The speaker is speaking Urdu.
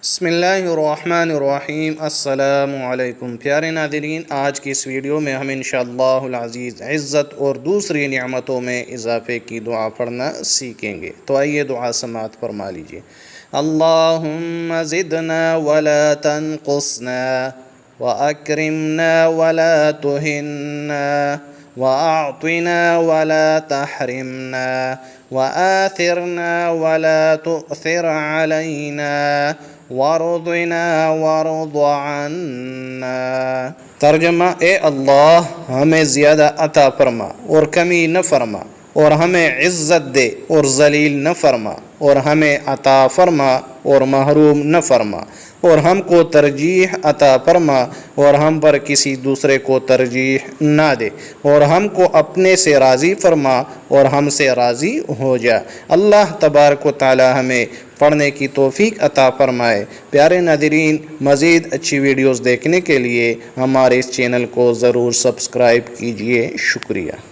بسم اللہ الرحمن الرحیم۔ السلام علیکم پیارے ناظرین، آج کی اس ویڈیو میں ہم انشاءاللہ العزیز عزت اور دوسری نعمتوں میں اضافے کی دعا پڑھنا سیکھیں گے۔ تو آئیے دعا سماعت فرما لیجیے۔ اللہم زدنا ولا تنقصنا واکرمنا ولا تہنا واعطنا ولا تحرمنا وآثرنا ولا تؤثر علينا وارضنا وارض عنا۔ ترجمہ: اے اللہ، ہمیں زیادہ عطا فرما اور کمی نہ فرما، اور ہمیں عزت دے اور ذلیل نہ فرما، اور ہمیں عطا فرما اور محروم نہ فرما، اور ہم کو ترجیح عطا فرما اور ہم پر کسی دوسرے کو ترجیح نہ دے، اور ہم کو اپنے سے راضی فرما اور ہم سے راضی ہو جا۔ اللہ تبارک و تعالی ہمیں پڑھنے کی توفیق عطا فرمائے۔ پیارے ناظرین، مزید اچھی ویڈیوز دیکھنے کے لیے ہمارے اس چینل کو ضرور سبسکرائب کیجیے۔ شکریہ۔